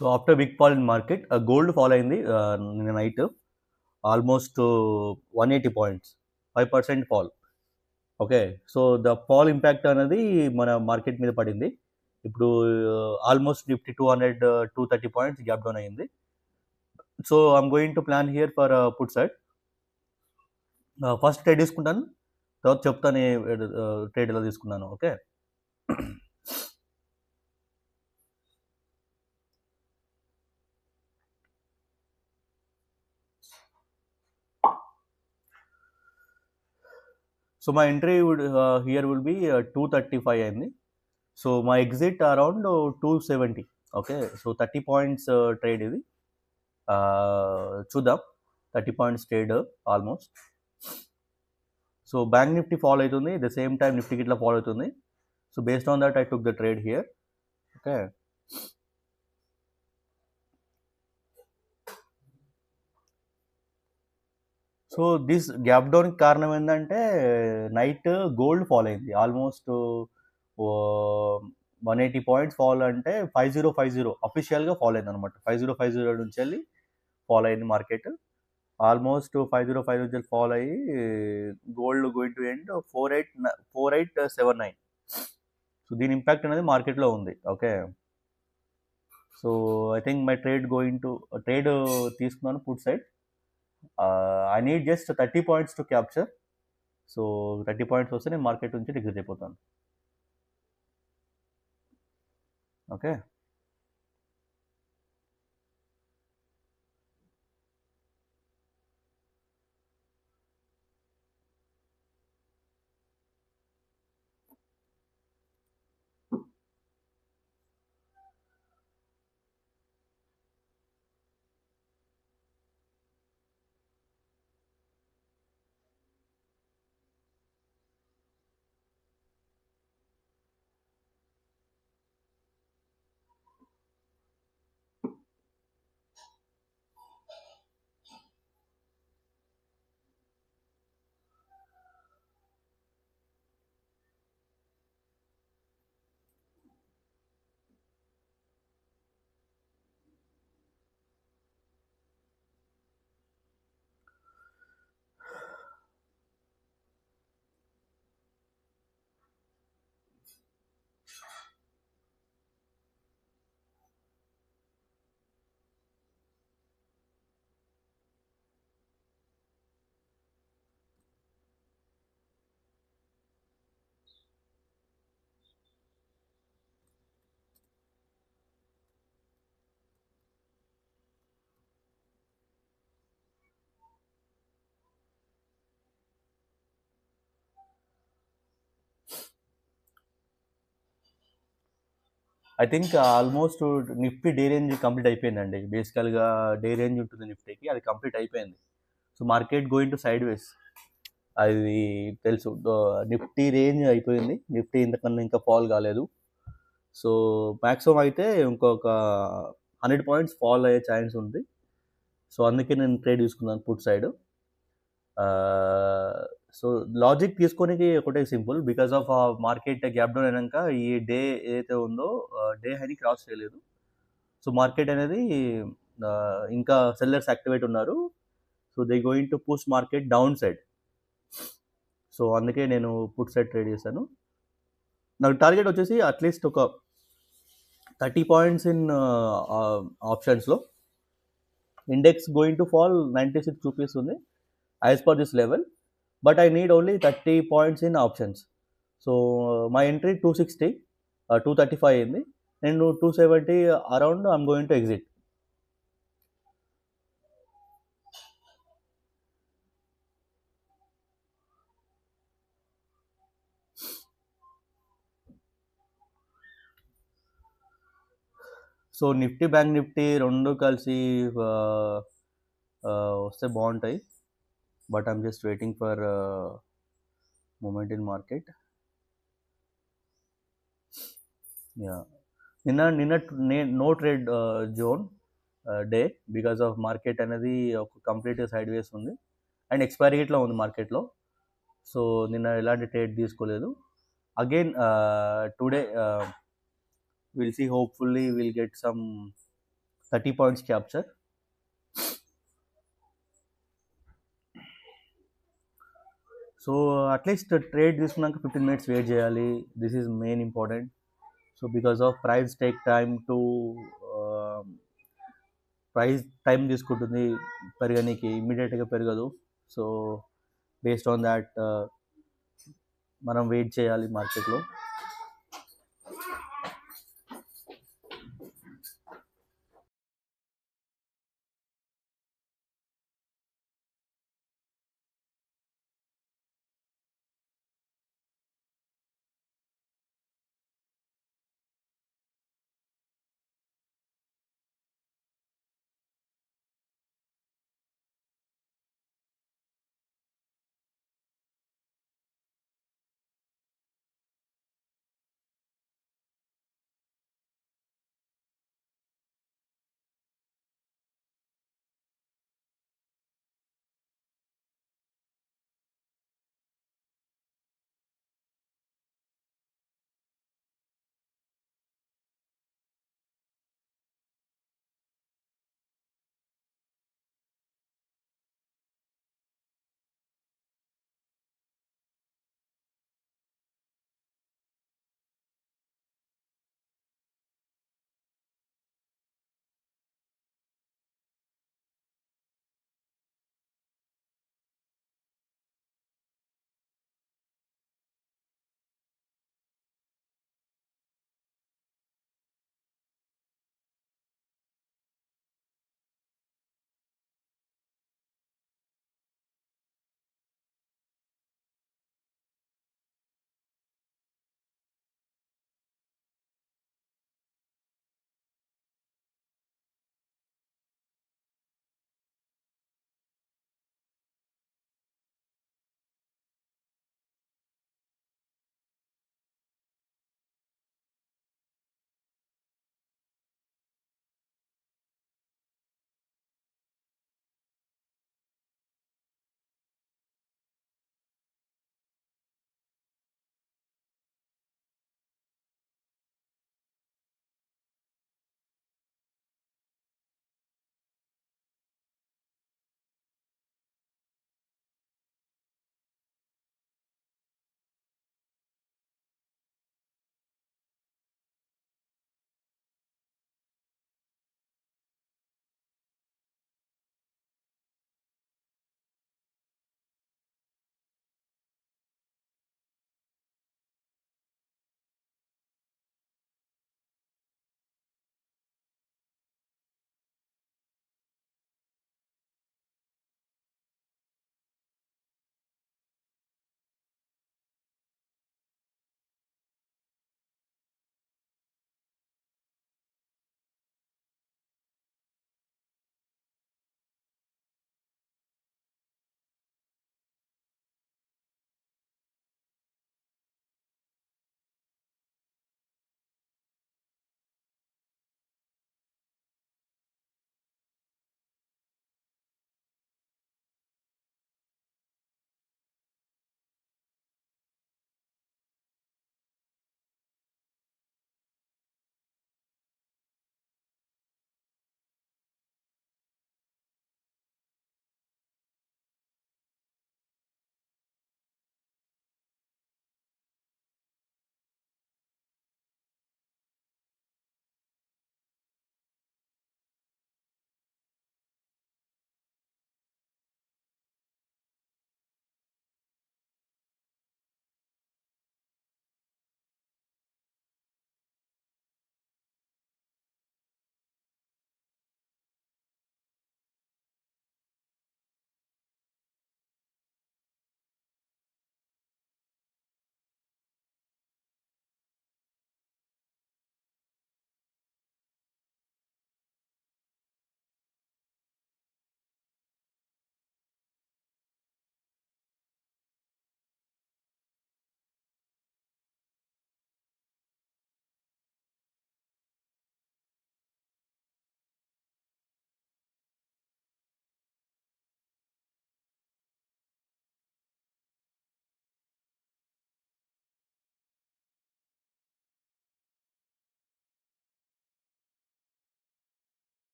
So after big fall in market gold fall అయింది నిన్న night almost 180 points 5% fall. Okay. So the fall impact అనేది మన market మీద పడింది. ఇప్పుడు almost Nifty 200 230 points gap down అయింది. So I'm going to plan here for put side. First trade తీసుకుంటాను, తర్వాత చెప్తాను ట్రేడ్ ఎలా తీసుకున్నాను. ఓకే. So my entry would here will be 235 అయింది. So my exit around 270. Okay. So 30 points trade ఇది. చూద్దాం. 30 points trade almost. So bank Nifty follow అవుతుంది, ద సేమ్ టైం నిఫ్టీకి ఇట్లా ఫాలో అవుతుంది. So based on that I took the trade here. Okay. So this gap డౌన్కి కారణం ఏంటంటే night gold fall అయింది ఆల్మోస్ట్ 180 పాయింట్స్ ఫాల్, అంటే 5050 అఫీషియల్గా ఫాల్ అయింది అనమాట. 5050 నుంచి వెళ్ళి ఫాల్ అయింది మార్కెట్. ఆల్మోస్ట్ 505 నుంచి ఫాల్ అయ్యి gold going to end 4879. So దీని ఇంపాక్ట్ అనేది మార్కెట్లో ఉంది. Okay. So I think my trade తీసుకున్నాను put side. I need just 30 points to capture. So 30 points వస్తే నేను మార్కెట్ నుంచి ఎగ్జిట్ అయిపోతాను. Okay. I think almost Nifty day range complete అయిపోయిందండి. బేసికల్గా డే రేంజ్ ఉంటుంది నిఫ్టీకి, అది కంప్లీట్ అయిపోయింది. So market going to sideways, అది తెలుసు. నిఫ్టీ రేంజ్ అయిపోయింది, నిఫ్టీ ఇంతకన్నా ఇంకా ఫాల్ కాలేదు. సో మ్యాక్సిమం అయితే ఇంకొక 100 పాయింట్స్ ఫాల్ అయ్యే ఛాన్స్ ఉంది. సో అందుకే నేను ట్రేడ్ తీసుకున్నాను పుట్ సైడ్. సో లాజిక్ తీసుకోనికి ఒకటే simple, because of market gap down అయినాక ఈ డే ఏదైతే ఉందో డే హైని క్రాస్ చేయలేదు. సో మార్కెట్ అనేది ఇంకా సెల్లర్స్ యాక్టివేట్ ఉన్నారు. So they going to push market down side. So అందుకే నేను పుట్ సైడ్ ట్రేడ్ చేశాను. నాకు టార్గెట్ వచ్చేసి అట్లీస్ట్ ఒక 30 పాయింట్స్ ఇన్ ఆప్షన్స్లో. ఇండెక్స్ గోయింగ్ టు ఫాల్ 96 చూపిస్తుంది as per this level, but I need only 30 points in options. So my entry 260, 235 అయింది. నేను 270 around I'm going to exit. So Nifty bank Nifty రెండు కలిసి వస్తే బాగుంటాయి, but I'm just waiting for moment in market. Yeah, నిన్న no trade zone day, because of market అనేది ఒక complete side వేస్ ఉంది అండ్ ఎక్స్పైరీ రేట్లో ఉంది మార్కెట్లో. సో నిన్న ఎలాంటి ట్రేడ్ తీసుకోలేదు. Again today will see, hopefully will get some 30 points capture. So at least trade తీసుకున్నాక 15 మినిట్స్ వెయిట్ చేయాలి. This is main important. So because of price take time to price time తీసుకుంటుంది పెరగనీకి, ఇమ్మీడియట్గా పెరగదు. సో బేస్డ్ ఆన్ దాట్ మనం wait చేయాలి మార్కెట్లో.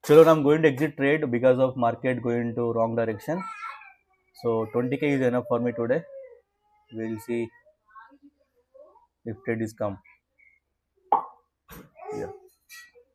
Chalo, I'm going to exit trade because of market going to wrong direction. So 20k is enough for me today. We'll see if trade is come. Yeah.